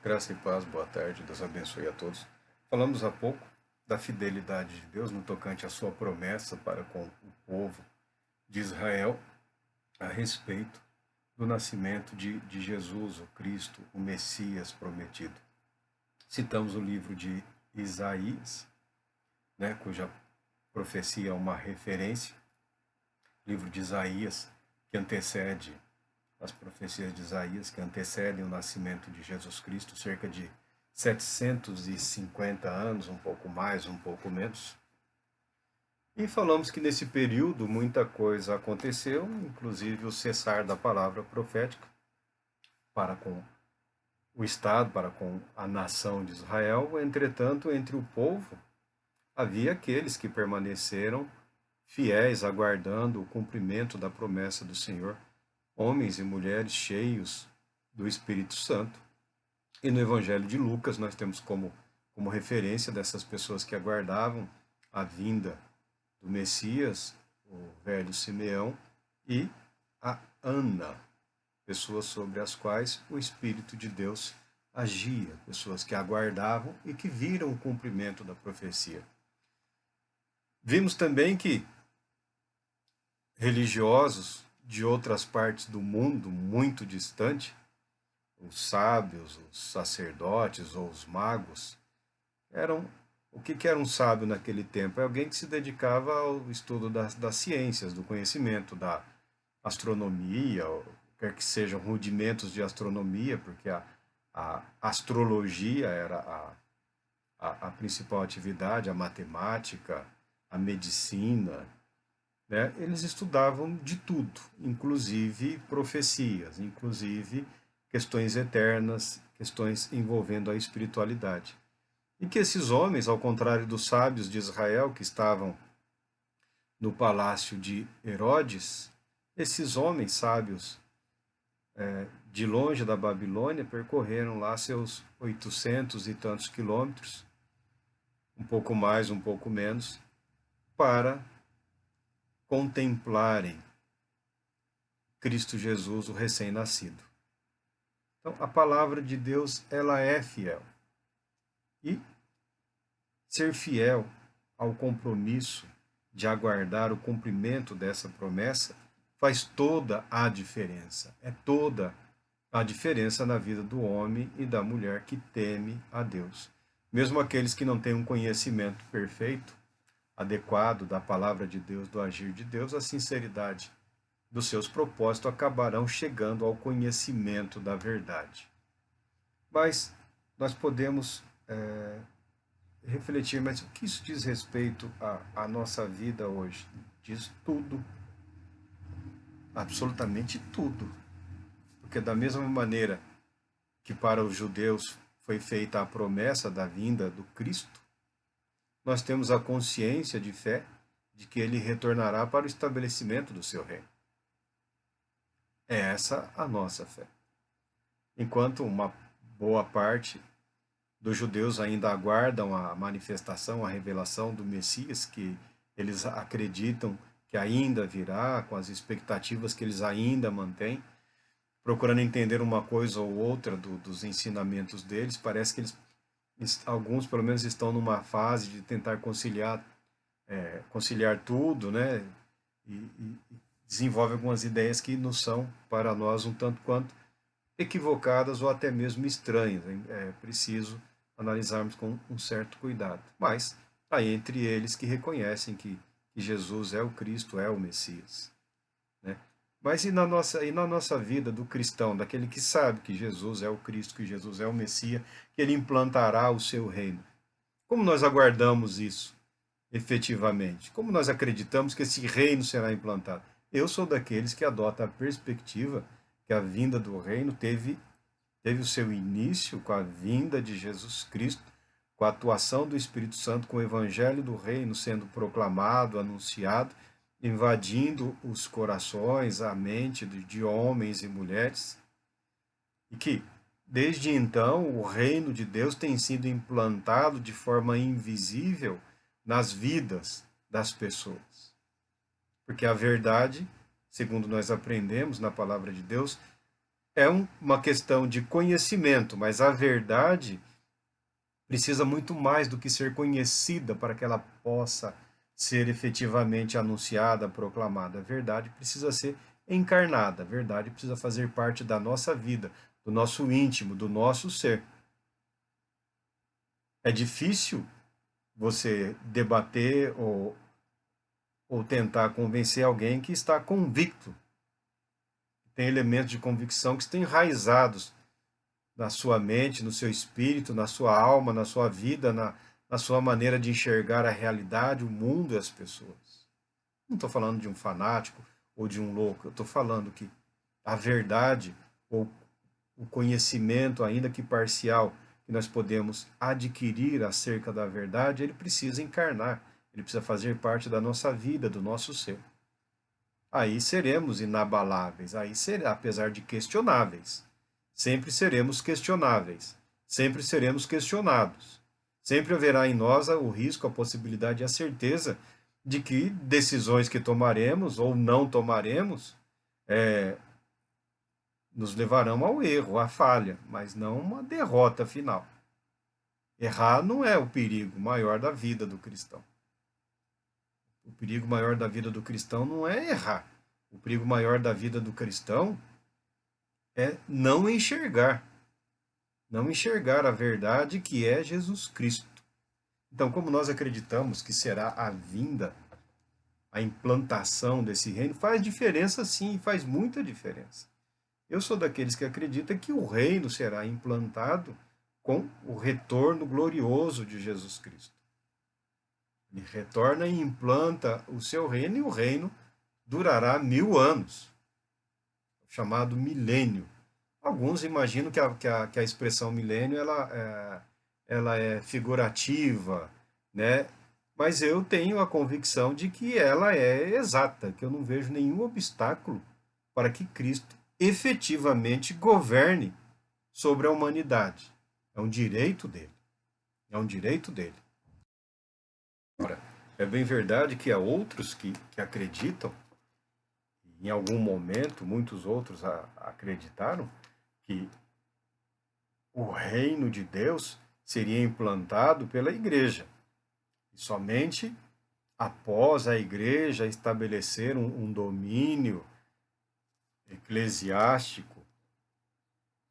Graça e paz, boa tarde, Deus abençoe a todos. Falamos há pouco da fidelidade de Deus no tocante à sua promessa para com o povo de Israel a respeito do nascimento de Jesus, o Cristo, o Messias prometido. Citamos o livro de Isaías, cuja profecia é uma referência, livro de Isaías, que antecede as profecias de Isaías, que antecedem o nascimento de Jesus Cristo, cerca de 750 anos, um pouco mais, um pouco menos. E falamos que nesse período muita coisa aconteceu, inclusive o cessar da palavra profética para com o Estado, para com a nação de Israel. Entretanto, entre o povo havia aqueles que permaneceram fiéis, aguardando o cumprimento da promessa do Senhor, homens e mulheres cheios do Espírito Santo. E no Evangelho de Lucas nós temos como referência dessas pessoas que aguardavam a vinda do Messias, o velho Simeão, e a Ana, pessoas sobre as quais o Espírito de Deus agia, pessoas que aguardavam e que viram o cumprimento da profecia. Vimos também que religiosos de outras partes do mundo, muito distante, os sábios, os sacerdotes ou os magos, o que era um sábio naquele tempo? É alguém que se dedicava ao estudo das ciências, do conhecimento, da astronomia, ou quer que sejam rudimentos de astronomia, porque a astrologia era a principal atividade, a matemática, a medicina, né? Eles estudavam de tudo, inclusive profecias, inclusive questões eternas, questões envolvendo a espiritualidade. E que esses homens, ao contrário dos sábios de Israel que estavam no palácio de Herodes, esses homens sábios de longe da Babilônia percorreram lá seus 800 e tantos quilômetros, um pouco mais, um pouco menos, para contemplarem Cristo Jesus, o recém-nascido. Então, a palavra de Deus, ela é fiel. E ser fiel ao compromisso de aguardar o cumprimento dessa promessa faz toda a diferença. É toda a diferença na vida do homem e da mulher que teme a Deus. Mesmo aqueles que não têm um conhecimento perfeito, adequado da palavra de Deus, do agir de Deus, a sinceridade dos seus propósitos acabarão chegando ao conhecimento da verdade. Mas nós podemos refletir, mas o que isso diz respeito à nossa vida hoje? Diz tudo, absolutamente tudo. Porque da mesma maneira que para os judeus foi feita a promessa da vinda do Cristo, nós temos a consciência de fé de que ele retornará para o estabelecimento do seu reino. É essa a nossa fé. Enquanto uma boa parte dos judeus ainda aguardam a manifestação, a revelação do Messias, que eles acreditam que ainda virá, com as expectativas que eles ainda mantêm, procurando entender uma coisa ou outra dos ensinamentos deles, parece que alguns pelo menos estão numa fase de tentar conciliar tudo, né? E desenvolve algumas ideias que nos são, para nós, um tanto quanto equivocadas ou até mesmo estranhas. É preciso analisarmos com um certo cuidado. Mas há entre eles que reconhecem que Jesus é o Cristo, é o Messias, né? Mas e na nossa vida do cristão, daquele que sabe que Jesus é o Cristo, que Jesus é o Messias, que ele implantará o seu reino? Como nós aguardamos isso efetivamente? Como nós acreditamos que esse reino será implantado? Eu sou daqueles que adota a perspectiva que a vinda do reino teve o seu início com a vinda de Jesus Cristo, com a atuação do Espírito Santo, com o evangelho do reino sendo proclamado, anunciado, invadindo os corações, a mente de homens e mulheres, e que, desde então, o reino de Deus tem sido implantado de forma invisível nas vidas das pessoas. Porque a verdade, segundo nós aprendemos na palavra de Deus, é uma questão de conhecimento, mas a verdade precisa muito mais do que ser conhecida para que ela possa ser efetivamente anunciada, proclamada. A verdade precisa ser encarnada, a verdade precisa fazer parte da nossa vida, do nosso íntimo, do nosso ser. É difícil você debater ou tentar convencer alguém que está convicto, tem elementos de convicção que estão enraizados na sua mente, no seu espírito, na sua alma, na sua vida, na sua maneira de enxergar a realidade, o mundo e as pessoas. Não estou falando de um fanático ou de um louco, eu estou falando que a verdade ou o conhecimento, ainda que parcial, que nós podemos adquirir acerca da verdade, ele precisa encarnar, ele precisa fazer parte da nossa vida, do nosso ser. Aí seremos inabaláveis, aí será, apesar de questionáveis. Sempre seremos questionáveis, sempre seremos questionados. Sempre haverá em nós o risco, a possibilidade e a certeza de que decisões que tomaremos ou não tomaremos nos levarão ao erro, à falha, mas não uma derrota final. Errar não é o perigo maior da vida do cristão. O perigo maior da vida do cristão não é errar. O perigo maior da vida do cristão é não enxergar. Não enxergar a verdade que é Jesus Cristo. Então, como nós acreditamos que será a vinda, a implantação desse reino, faz diferença sim, faz muita diferença. Eu sou daqueles que acreditam que o reino será implantado com o retorno glorioso de Jesus Cristo. Ele retorna e implanta o seu reino, e o reino durará 1000 anos, chamado milênio. Alguns imaginam que a expressão milênio ela é figurativa, né? Mas eu tenho a convicção de que ela é exata, que eu não vejo nenhum obstáculo para que Cristo efetivamente governe sobre a humanidade. É um direito dele. É um direito dele. Ora, é bem verdade que há outros que acreditam, em algum momento, muitos outros acreditaram, que o reino de Deus seria implantado pela igreja. E somente após a igreja estabelecer um domínio eclesiástico,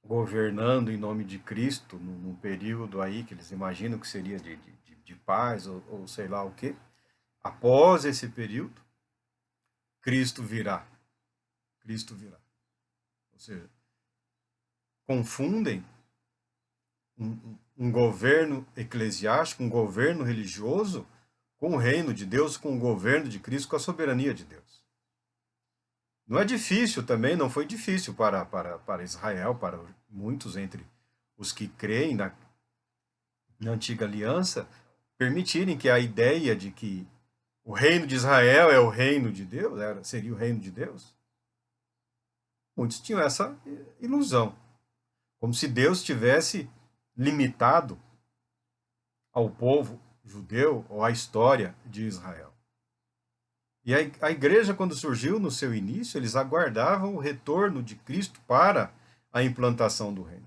governando em nome de Cristo, num período aí que eles imaginam que seria de paz, ou sei lá o quê. Após esse período, Cristo virá. Cristo virá. Ou seja, confundem um governo eclesiástico, um governo religioso, com o reino de Deus, com o governo de Cristo, com a soberania de Deus. Não é difícil também, não foi difícil para Israel, para muitos entre os que creem na antiga aliança, permitirem que a ideia de que o reino de Israel é o reino de Deus, seria o reino de Deus. Muitos tinham essa ilusão, como se Deus tivesse limitado ao povo judeu ou à história de Israel. E a igreja, quando surgiu no seu início, eles aguardavam o retorno de Cristo para a implantação do reino.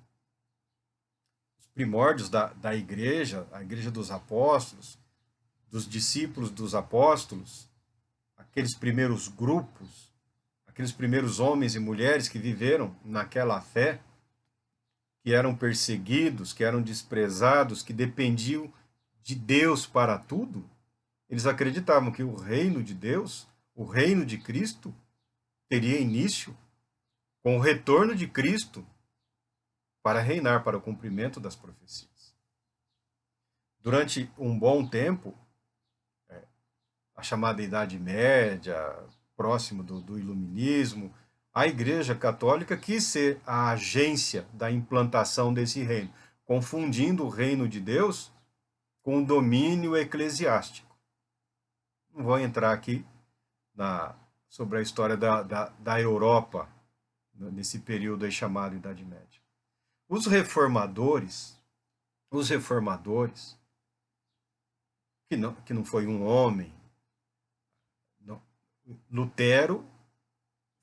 Os primórdios da igreja, a igreja dos apóstolos, dos discípulos dos apóstolos, aqueles primeiros grupos, aqueles primeiros homens e mulheres que viveram naquela fé, que eram perseguidos, que eram desprezados, que dependiam de Deus para tudo, eles acreditavam que o reino de Deus, o reino de Cristo, teria início com o retorno de Cristo para reinar, para o cumprimento das profecias. Durante um bom tempo, a chamada Idade Média, próximo do Iluminismo, a Igreja Católica quis ser a agência da implantação desse reino, confundindo o reino de Deus com o domínio eclesiástico. Não vou entrar aqui sobre a história da Europa, nesse período aí chamado Idade Média. Os reformadores, que não foi um homem, não, Lutero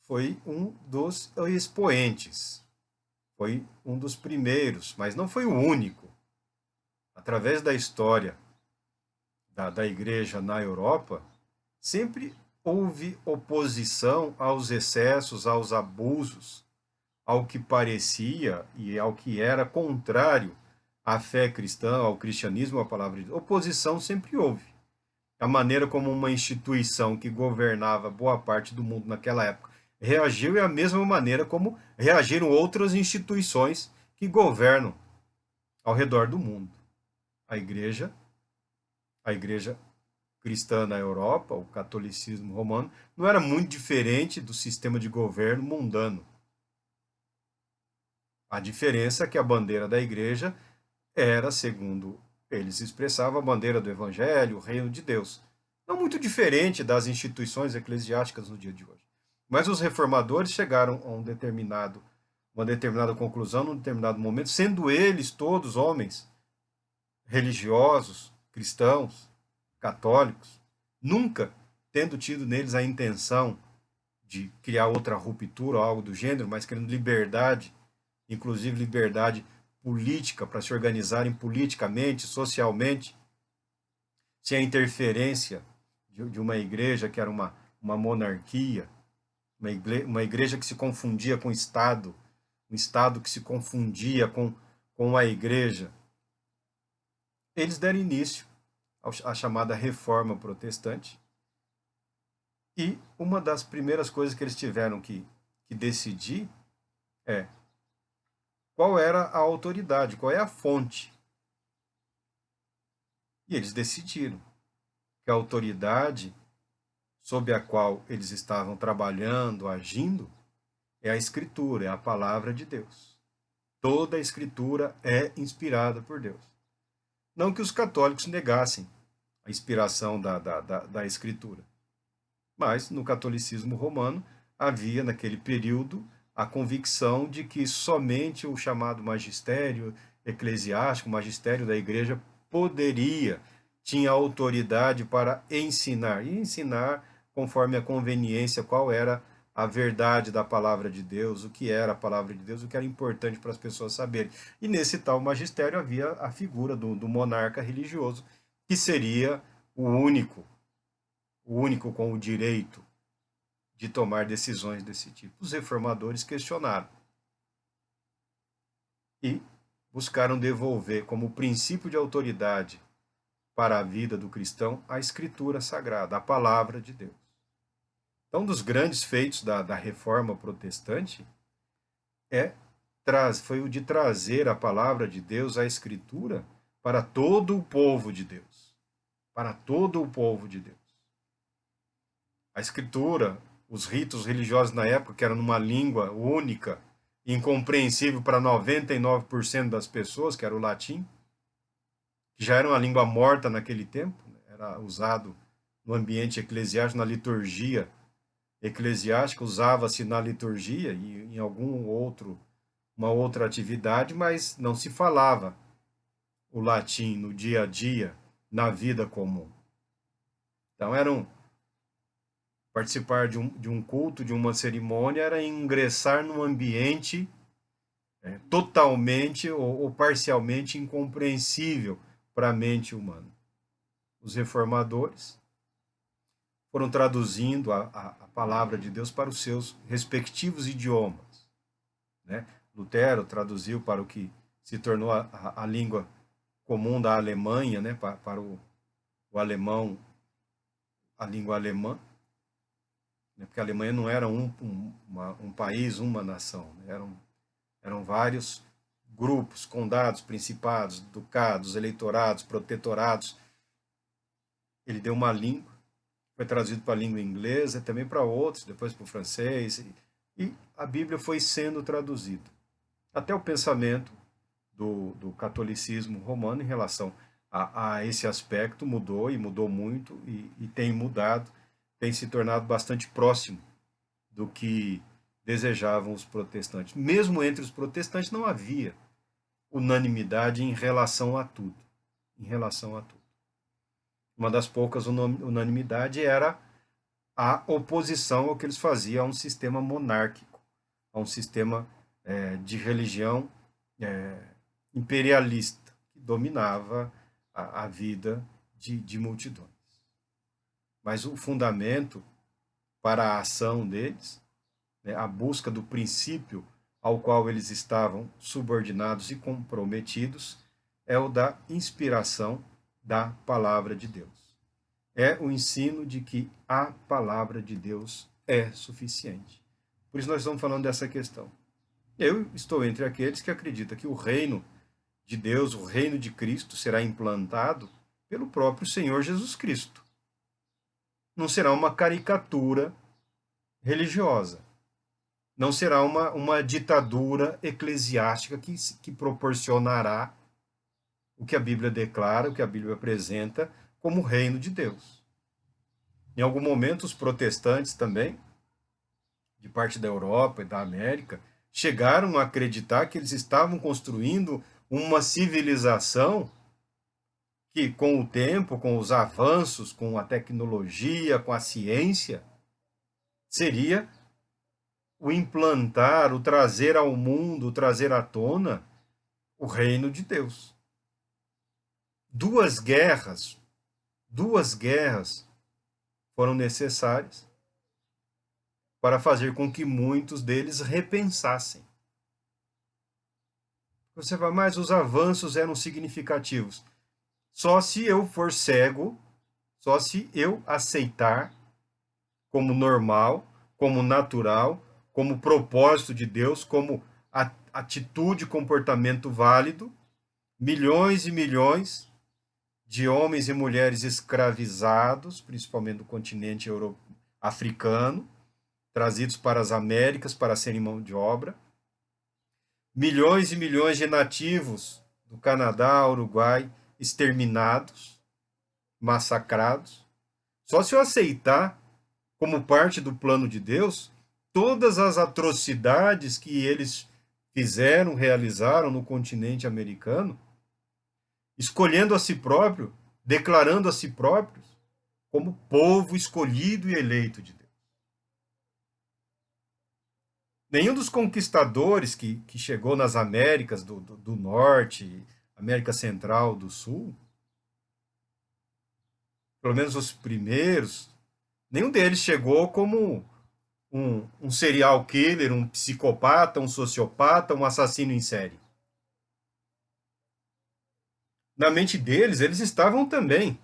foi um dos expoentes. foi um dos primeiros, mas não foi o único. Através da história da igreja na Europa, sempre houve oposição aos excessos, aos abusos, ao que parecia e ao que era contrário à fé cristã, ao cristianismo, à palavra de Deus. Oposição sempre houve. A maneira como uma instituição que governava boa parte do mundo naquela época reagiu é a mesma maneira como reagiram outras instituições que governam ao redor do mundo. A igreja cristã na Europa, o catolicismo romano, não era muito diferente do sistema de governo mundano. A diferença é que a bandeira da igreja era, segundo eles expressavam, a bandeira do evangelho, o reino de Deus. Não muito diferente das instituições eclesiásticas no dia de hoje. Mas os reformadores chegaram a uma determinada conclusão, num determinado momento, sendo eles todos homens religiosos, cristãos, católicos, nunca tendo tido neles a intenção de criar outra ruptura ou algo do gênero, mas querendo liberdade, inclusive liberdade política, para se organizarem politicamente, socialmente, sem a interferência de uma igreja que era uma monarquia, uma igreja que se confundia com o Estado, um Estado que se confundia com a igreja. Eles deram início à chamada Reforma Protestante, e uma das primeiras coisas que eles tiveram que decidir é qual era a autoridade, qual é a fonte. E eles decidiram que a autoridade sob a qual eles estavam trabalhando, agindo, é a Escritura, é a palavra de Deus. Toda a Escritura é inspirada por Deus. Não que os católicos negassem a inspiração da Escritura, mas no catolicismo romano havia, naquele período, a convicção de que somente o chamado magistério eclesiástico, o magistério da igreja, tinha autoridade para ensinar, e ensinar conforme a conveniência qual era a verdade da palavra de Deus, o que era a palavra de Deus, o que era importante para as pessoas saberem. E nesse tal magistério havia a figura do monarca religioso, que seria o único com o direito de tomar decisões desse tipo. Os reformadores questionaram e buscaram devolver como princípio de autoridade para a vida do cristão a Escritura Sagrada, a palavra de Deus. Então, um dos grandes feitos da Reforma Protestante foi o de trazer a palavra de Deus, a Escritura, para todo o povo de Deus. Para todo o povo de Deus. A Escritura, os ritos religiosos na época, que eram numa língua única, incompreensível para 99% das pessoas, que era o latim, que já era uma língua morta naquele tempo, era usado no ambiente eclesiástico, na liturgia eclesiástica, usava-se na liturgia e em uma outra atividade, mas não se falava o latim no dia a dia, na vida comum. Então, participar de um culto, de uma cerimônia, era ingressar num ambiente totalmente ou parcialmente incompreensível para a mente humana. Os reformadores foram traduzindo a palavra de Deus para os seus respectivos idiomas. Né? Lutero traduziu para o que se tornou a língua comum da Alemanha, né? para o alemão, a língua alemã, né? Porque a Alemanha não era um país, uma nação, né? Eram vários grupos, condados, principados, ducados, eleitorados, protetorados. Ele deu uma língua, foi traduzido para a língua inglesa, também para outros, depois para o francês, e a Bíblia foi sendo traduzida. Até o pensamento do catolicismo romano em relação a esse aspecto mudou, e mudou muito, e tem mudado, tem se tornado bastante próximo do que desejavam os protestantes. Mesmo entre os protestantes não havia unanimidade em relação a tudo. Em relação a tudo. Uma das poucas unanimidade era a oposição ao que eles faziam a um sistema monárquico, a um sistema de religião imperialista, que dominava a vida de multidões. Mas o fundamento para a ação deles, né, a busca do princípio ao qual eles estavam subordinados e comprometidos, é o da inspiração da palavra de Deus. É o ensino de que a palavra de Deus é suficiente. Por isso nós estamos falando dessa questão. Eu estou entre aqueles que acreditam que o reino de Deus, o reino de Cristo, será implantado pelo próprio Senhor Jesus Cristo. Não será uma caricatura religiosa. Não será uma ditadura eclesiástica que proporcionará o que a Bíblia declara, o que a Bíblia apresenta como o reino de Deus. Em algum momento, os protestantes também, de parte da Europa e da América, chegaram a acreditar que eles estavam construindo uma civilização que, com o tempo, com os avanços, com a tecnologia, com a ciência, seria o implantar, o trazer ao mundo, o trazer à tona o reino de Deus. Duas guerras foram necessárias para fazer com que muitos deles repensassem. Você vai, mas os avanços eram significativos. Só se eu for cego, só se eu aceitar como normal, como natural, como propósito de Deus, como atitude, comportamento válido, milhões e milhões de homens e mulheres escravizados, principalmente do continente africano, trazidos para as Américas para serem mão de obra, milhões e milhões de nativos do Canadá, Uruguai, exterminados, massacrados. Só se eu aceitar como parte do plano de Deus todas as atrocidades que eles fizeram, realizaram no continente americano, escolhendo a si próprio, declarando a si próprios como povo escolhido e eleito de Deus. Nenhum dos conquistadores que chegou nas Américas do Norte, América Central, do Sul, pelo menos os primeiros, nenhum deles chegou como um serial killer, um psicopata, um sociopata, um assassino em série. Na mente deles, eles estavam também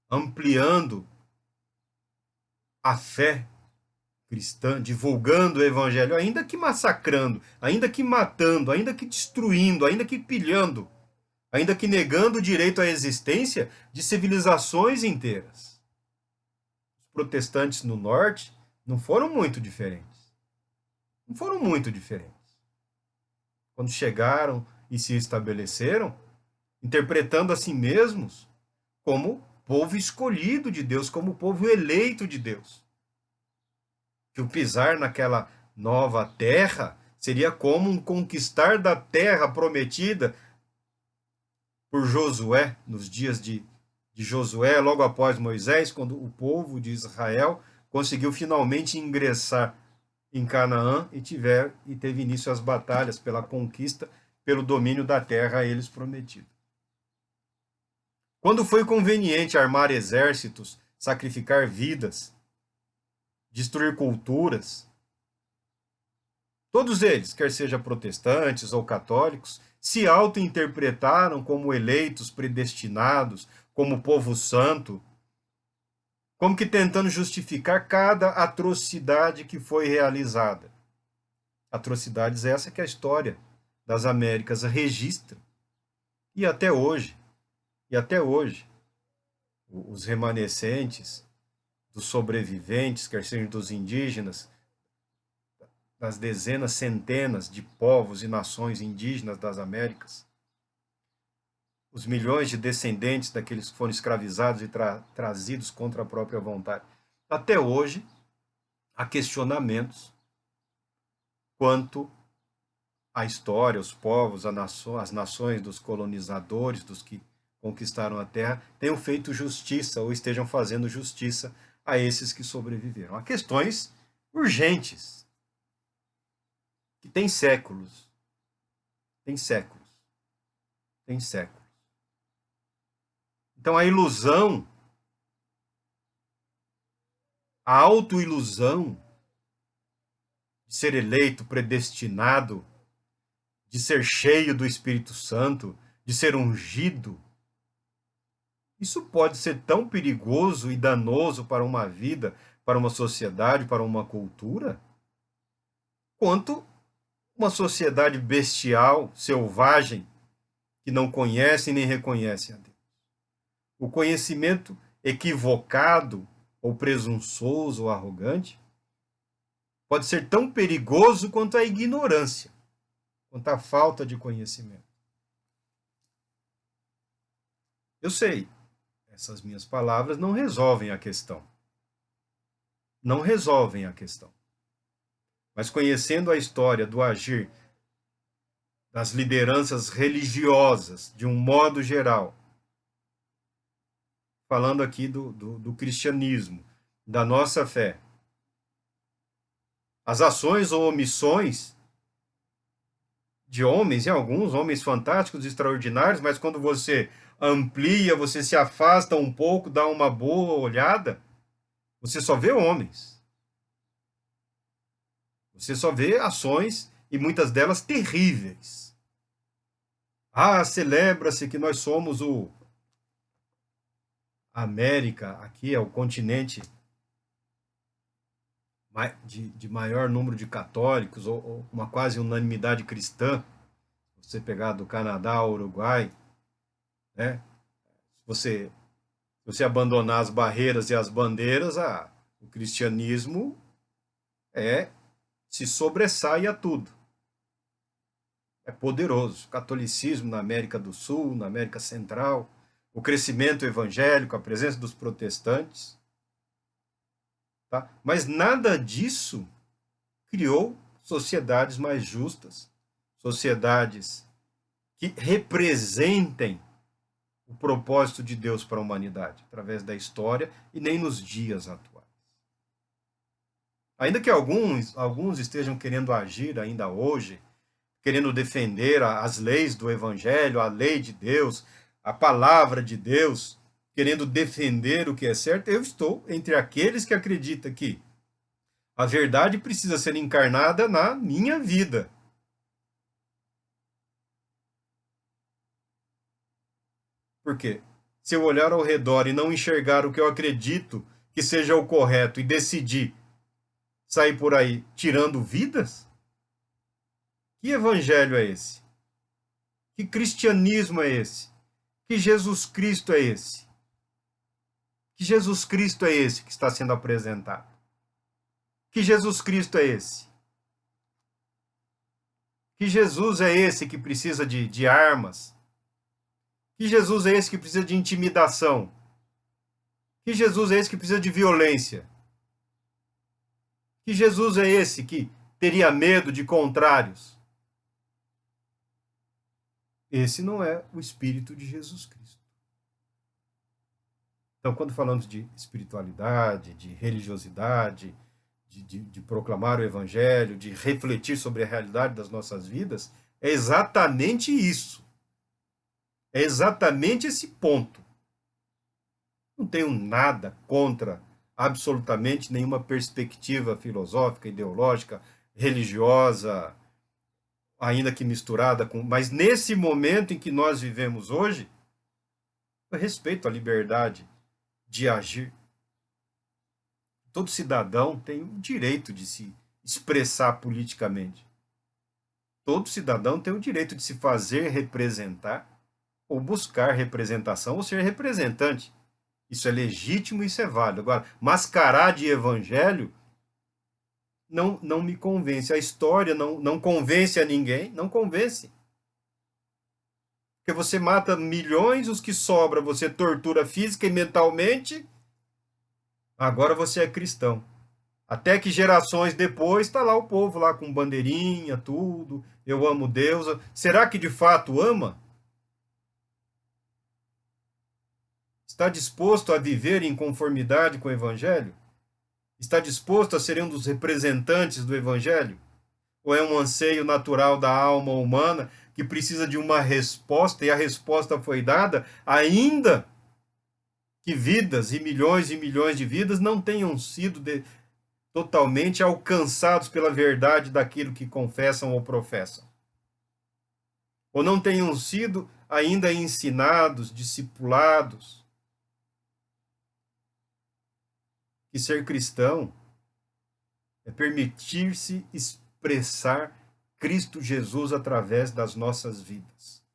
ampliando a fé cristã, divulgando o evangelho, ainda que massacrando, ainda que matando, ainda que destruindo, ainda que pilhando, ainda que negando o direito à existência de civilizações inteiras. Os protestantes no norte não foram muito diferentes. Não foram muito diferentes. Quando chegaram e se estabeleceram, interpretando a si mesmos como povo escolhido de Deus, como povo eleito de Deus. Que o pisar naquela nova terra seria como um conquistar da terra prometida por Josué, nos dias de Josué, logo após Moisés, quando o povo de Israel conseguiu finalmente ingressar em Canaã e teve início as batalhas pela conquista, pelo domínio da terra a eles prometida. Quando foi conveniente armar exércitos, sacrificar vidas, destruir culturas, todos eles, quer sejam protestantes ou católicos, se auto-interpretaram como eleitos, predestinados, como povo santo, como que tentando justificar cada atrocidade que foi realizada. Atrocidades essa que a história das Américas registra. E até hoje, os remanescentes dos sobreviventes, quer sejam dos indígenas, das dezenas, centenas de povos e nações indígenas das Américas, os milhões de descendentes daqueles que foram escravizados e trazidos contra a própria vontade. Até hoje, há questionamentos quanto à história, os povos, as nações dos colonizadores, dos que conquistaram a terra, tenham feito justiça ou estejam fazendo justiça a esses que sobreviveram. Há questões urgentes que tem séculos. Tem séculos. Tem séculos. Então a ilusão, a autoilusão de ser eleito, predestinado, de ser cheio do Espírito Santo, de ser ungido, isso pode ser tão perigoso e danoso para uma vida, para uma sociedade, para uma cultura, quanto uma sociedade bestial, selvagem, que não conhece nem reconhece a Deus. O conhecimento equivocado, ou presunçoso, ou arrogante, pode ser tão perigoso quanto a ignorância, quanto a falta de conhecimento. Eu sei, essas minhas palavras não resolvem a questão. Não resolvem a questão. Mas conhecendo a história do agir das lideranças religiosas, de um modo geral, falando aqui do cristianismo, da nossa fé, as ações ou omissões de homens, e alguns homens fantásticos, extraordinários, mas quando você amplia, você se afasta um pouco, dá uma boa olhada, você só vê homens. Você só vê ações, e muitas delas terríveis. Ah, celebra-se que nós somos a América, aqui é o continente de maior número de católicos, ou uma quase unanimidade cristã. Você pegar do Canadá ao Uruguai, né? Se você abandonar as barreiras e as bandeiras, o cristianismo se sobressai a tudo. É poderoso. O catolicismo na América do Sul, na América Central, o crescimento evangélico, a presença dos protestantes. Tá? Mas nada disso criou sociedades mais justas, sociedades que representem o propósito de Deus para a humanidade, através da história e nem nos dias atuais. Ainda que alguns estejam querendo agir ainda hoje, querendo defender as leis do Evangelho, a lei de Deus, a palavra de Deus, querendo defender o que é certo, eu estou entre aqueles que acreditam que a verdade precisa ser encarnada na minha vida. Por quê? Se eu olhar ao redor e não enxergar o que eu acredito que seja o correto e decidir sair por aí tirando vidas, que evangelho é esse? Que cristianismo é esse? Que Jesus Cristo é esse? Que Jesus Cristo é esse que está sendo apresentado? Que Jesus Cristo é esse? Que Jesus é esse que precisa de armas? Que Jesus é esse que precisa de intimidação? Que Jesus é esse que precisa de violência? Que Jesus é esse que teria medo de contrários? Esse não é o Espírito de Jesus Cristo. Então, quando falamos de espiritualidade, de religiosidade, de proclamar o Evangelho, de refletir sobre a realidade das nossas vidas, é exatamente isso. É exatamente esse ponto. Não tenho nada contra absolutamente nenhuma perspectiva filosófica, ideológica, religiosa, ainda que misturada com... Mas nesse momento em que nós vivemos hoje, eu respeito a liberdade de agir. Todo cidadão tem o direito de se expressar politicamente. Todo cidadão tem o direito de se fazer representar, ou buscar representação, ou ser representante. Isso é legítimo, isso é válido. Agora, mascarar de evangelho não me convence. A história não convence a ninguém, não convence. Porque você mata milhões, os que sobram você tortura física e mentalmente, agora você é cristão. Até que gerações depois está lá o povo lá com bandeirinha, tudo, eu amo Deus. Será que de fato ama? Está disposto a viver em conformidade com o Evangelho? Está disposto a ser um dos representantes do Evangelho? Ou é um anseio natural da alma humana que precisa de uma resposta e a resposta foi dada, ainda que vidas e milhões de vidas não tenham sido totalmente alcançados pela verdade daquilo que confessam ou professam? Ou não tenham sido ainda ensinados, discipulados, que ser cristão é permitir-se expressar Cristo Jesus através das nossas vidas.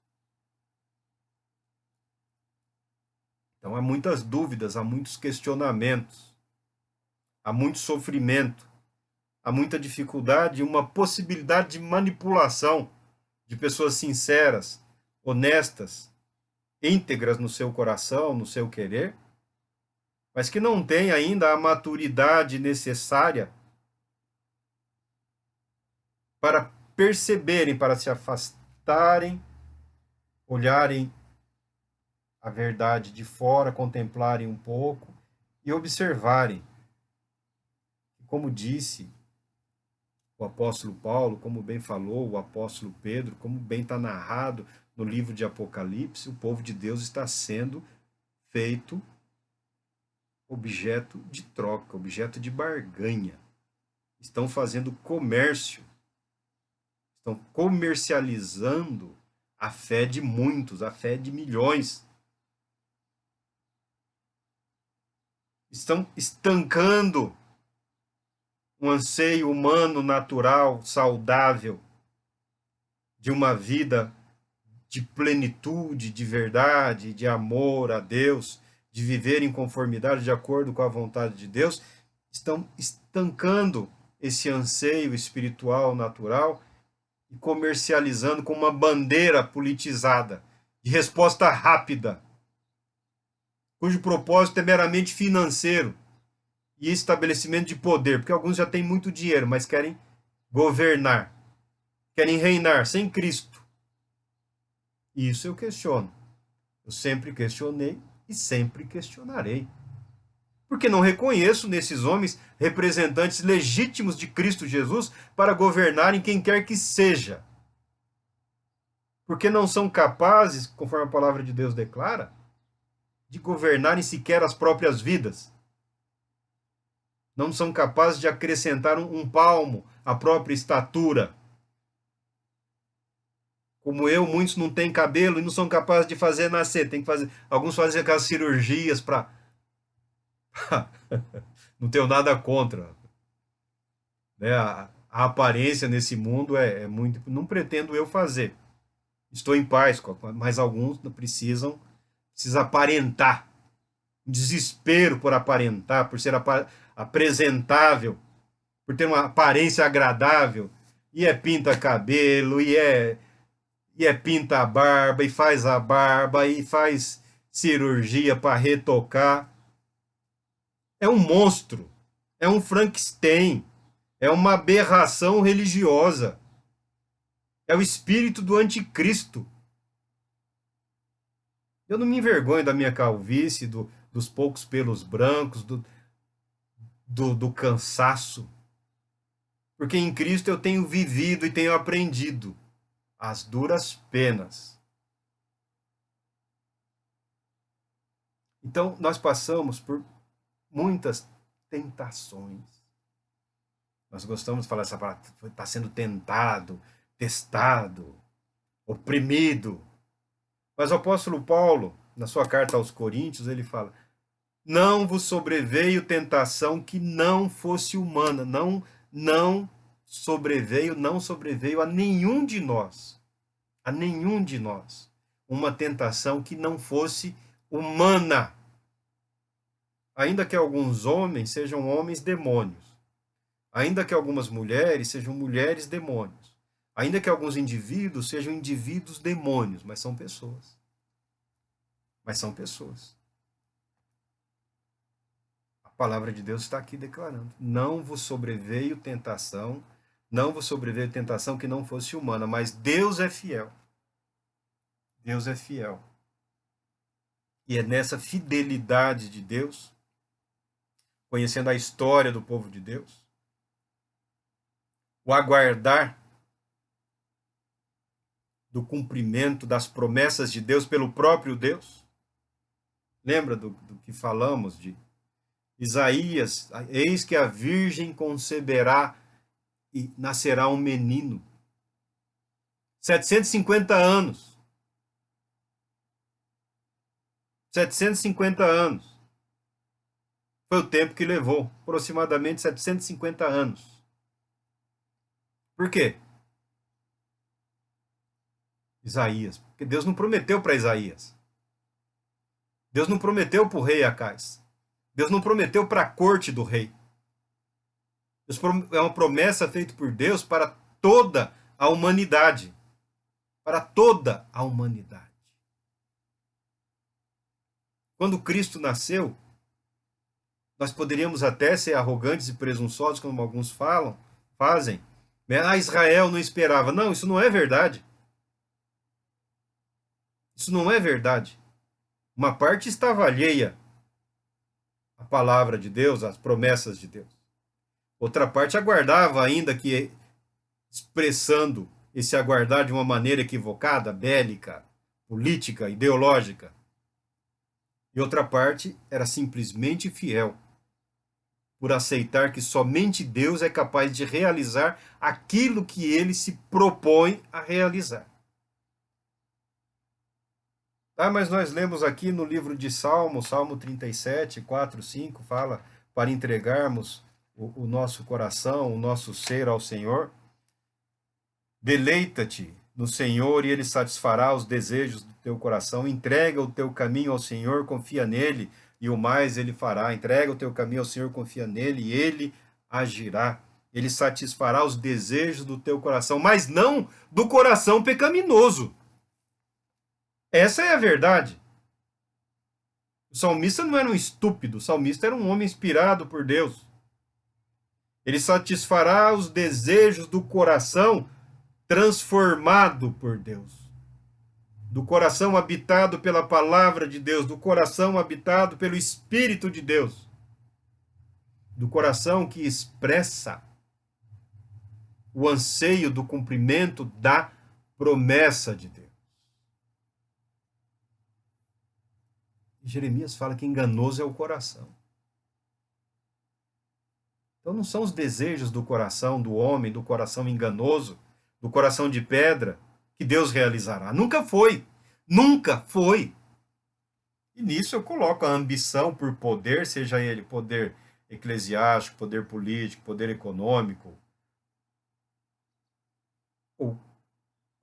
Então há muitas dúvidas, há muitos questionamentos, há muito sofrimento, há muita dificuldade e uma possibilidade de manipulação de pessoas sinceras, honestas, íntegras no seu coração, no seu querer, mas que não têm ainda a maturidade necessária para perceberem, para se afastarem, olharem a verdade de fora, contemplarem um pouco e observarem. Como disse o apóstolo Paulo, como bem falou o apóstolo Pedro, como bem está narrado no livro de Apocalipse, o povo de Deus está sendo feito objeto de troca, objeto de barganha. Estão fazendo comércio, estão comercializando a fé de muitos, a fé de milhões. Estão estancando um anseio humano, natural, saudável, de uma vida de plenitude, de verdade, de amor a Deus, de viver em conformidade de acordo com a vontade de Deus, estão estancando esse anseio espiritual, natural, e comercializando com uma bandeira politizada, de resposta rápida, cujo propósito é meramente financeiro e estabelecimento de poder, porque alguns já têm muito dinheiro, mas querem governar, querem reinar sem Cristo. E isso eu questiono. Eu sempre questionei e sempre questionarei. Porque não reconheço nesses homens representantes legítimos de Cristo Jesus para governarem quem quer que seja. Porque não são capazes, conforme a palavra de Deus declara, de governarem sequer as próprias vidas. Não são capazes de acrescentar um palmo à própria estatura. Como eu, muitos não têm cabelo e não são capazes de fazer nascer. Tem que fazer, alguns fazem aquelas cirurgias para não tenho nada contra, né? A aparência nesse mundo é muito. Não pretendo eu fazer. Estou em paz, mas alguns precisam aparentar. Desespero por aparentar, por ser apresentável, por ter uma aparência agradável. E é pinta cabelo, e é pinta a barba, e faz a barba, e faz cirurgia para retocar. É um monstro, é um Frankenstein, é uma aberração religiosa, é o espírito do anticristo. Eu não me envergonho da minha calvície, dos poucos pelos brancos, do cansaço, porque em Cristo eu tenho vivido e tenho aprendido as duras penas. Então, nós passamos por muitas tentações. Nós gostamos de falar essa palavra, está sendo tentado, testado, oprimido. Mas o apóstolo Paulo, na sua carta aos Coríntios, ele fala: não vos sobreveio tentação que não fosse humana, não sobreveio a nenhum de nós, uma tentação que não fosse humana. Ainda que alguns homens sejam homens demônios, ainda que algumas mulheres sejam mulheres demônios, ainda que alguns indivíduos sejam indivíduos demônios, mas são pessoas. A palavra de Deus está aqui declarando: não vos sobreveio tentação que não fosse humana, mas Deus é fiel. Deus é fiel. E é nessa fidelidade de Deus, conhecendo a história do povo de Deus, o aguardar do cumprimento das promessas de Deus pelo próprio Deus. Lembra do que falamos de Isaías? Eis que a virgem conceberá e nascerá um menino. 750 anos. 750 anos. Foi o tempo que levou, aproximadamente 750 anos. Por quê? Isaías. Porque Deus não prometeu para Isaías. Deus não prometeu para o rei Acais. Deus não prometeu para a corte do rei. É uma promessa feita por Deus para toda a humanidade. Para toda a humanidade. Quando Cristo nasceu, nós poderíamos até ser arrogantes e presunçosos, como alguns fazem. Ah, Israel não esperava. Não, isso não é verdade. Isso não é verdade. Uma parte estava alheia à palavra de Deus, às promessas de Deus. Outra parte aguardava, ainda que expressando esse aguardar de uma maneira equivocada, bélica, política, ideológica. E outra parte era simplesmente fiel, por aceitar que somente Deus é capaz de realizar aquilo que ele se propõe a realizar. Mas nós lemos aqui no livro de Salmo 37, 4, 5, fala para entregarmos o nosso coração, o nosso ser ao Senhor. Deleita-te no Senhor e Ele satisfará os desejos do teu coração. Entrega o teu caminho ao Senhor, confia nele e o mais Ele fará. Entrega o teu caminho ao Senhor, confia nele e Ele agirá. Ele satisfará os desejos do teu coração, mas não do coração pecaminoso. Essa é a verdade. O salmista não era um estúpido, o salmista era um homem inspirado por Deus. Ele satisfará os desejos do coração transformado por Deus. Do coração habitado pela palavra de Deus, do coração habitado pelo Espírito de Deus. Do coração que expressa o anseio do cumprimento da promessa de Deus. Jeremias fala que enganoso é o coração. Então não são os desejos do coração do homem, do coração enganoso, do coração de pedra, que Deus realizará. Nunca foi. Nunca foi. E nisso eu coloco a ambição por poder, seja ele poder eclesiástico, poder político, poder econômico, ou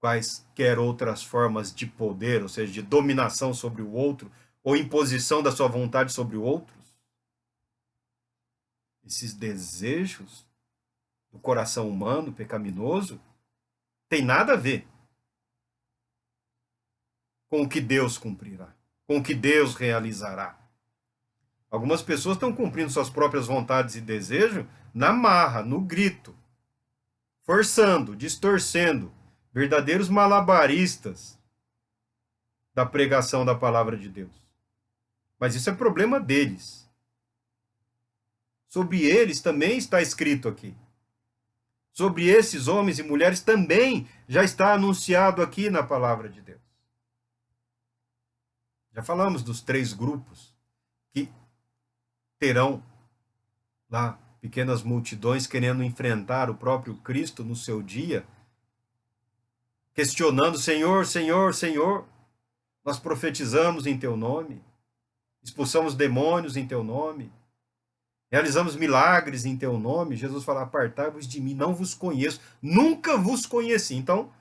quaisquer outras formas de poder, ou seja, de dominação sobre o outro, ou imposição da sua vontade sobre outros. Esses desejos do coração humano pecaminoso tem nada a ver com o que Deus cumprirá, com o que Deus realizará. Algumas pessoas estão cumprindo suas próprias vontades e desejos na marra, no grito, forçando, distorcendo, verdadeiros malabaristas da pregação da palavra de Deus. Mas isso é problema deles. Sobre eles também está escrito aqui. Sobre esses homens e mulheres também já está anunciado aqui na palavra de Deus. Já falamos dos 3 grupos que terão lá pequenas multidões querendo enfrentar o próprio Cristo no seu dia, questionando: Senhor, Senhor, Senhor, nós profetizamos em teu nome, expulsamos demônios em teu nome, realizamos milagres em teu nome. Jesus fala: apartai-vos de mim, não vos conheço, nunca vos conheci. Então,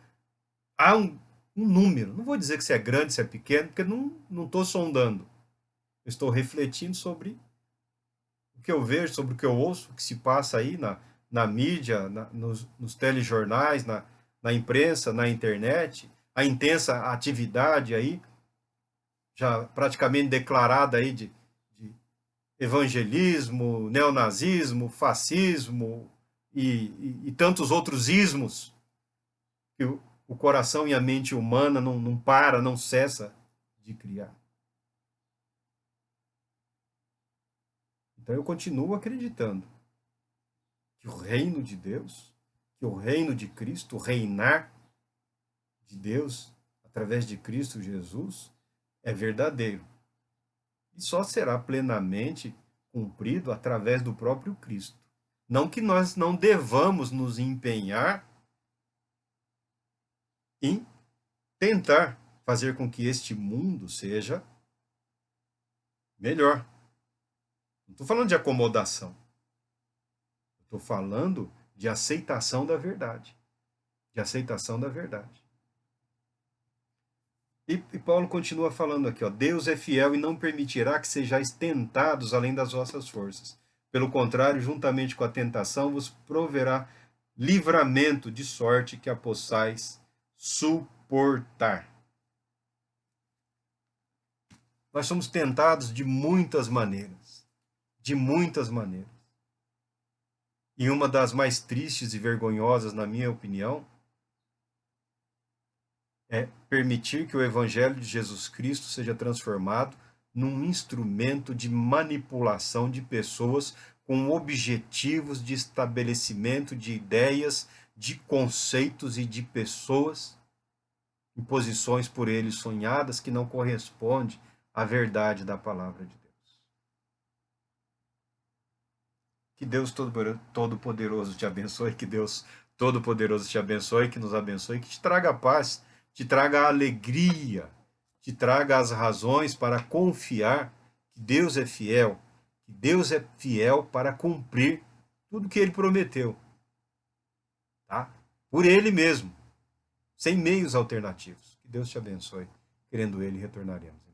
há um número, não vou dizer que se é grande, se é pequeno, porque não estou sondando. Eu estou refletindo sobre o que eu vejo, sobre o que eu ouço, o que se passa aí na mídia, nos telejornais, na imprensa, na internet, a intensa atividade aí, já praticamente declarada aí de evangelismo, neonazismo, fascismo e tantos outros ismos que o coração e a mente humana não para, não cessa de criar. Então eu continuo acreditando que o reino de Deus, que o reino de Cristo, o reinar de Deus, através de Cristo Jesus, é verdadeiro. E só será plenamente cumprido através do próprio Cristo. Não que nós não devamos nos empenhar em tentar fazer com que este mundo seja melhor. Não estou falando de acomodação. Estou falando de aceitação da verdade. De aceitação da verdade. E Paulo continua falando aqui, ó, Deus é fiel e não permitirá que sejais tentados além das vossas forças. Pelo contrário, juntamente com a tentação, vos proverá livramento de sorte que a possais suportar. Nós somos tentados de muitas maneiras. De muitas maneiras. E uma das mais tristes e vergonhosas, na minha opinião, é permitir que o Evangelho de Jesus Cristo seja transformado num instrumento de manipulação de pessoas com objetivos de estabelecimento de ideias, de conceitos e de pessoas em posições por eles sonhadas que não correspondem à verdade da palavra de Deus. Que Deus Todo-Poderoso te abençoe, que Deus Todo-Poderoso te abençoe, que nos abençoe, que te traga paz, te traga alegria, te traga as razões para confiar que Deus é fiel, que Deus é fiel para cumprir tudo que Ele prometeu, tá? Por Ele mesmo, sem meios alternativos. Que Deus te abençoe. Querendo Ele, retornaremos.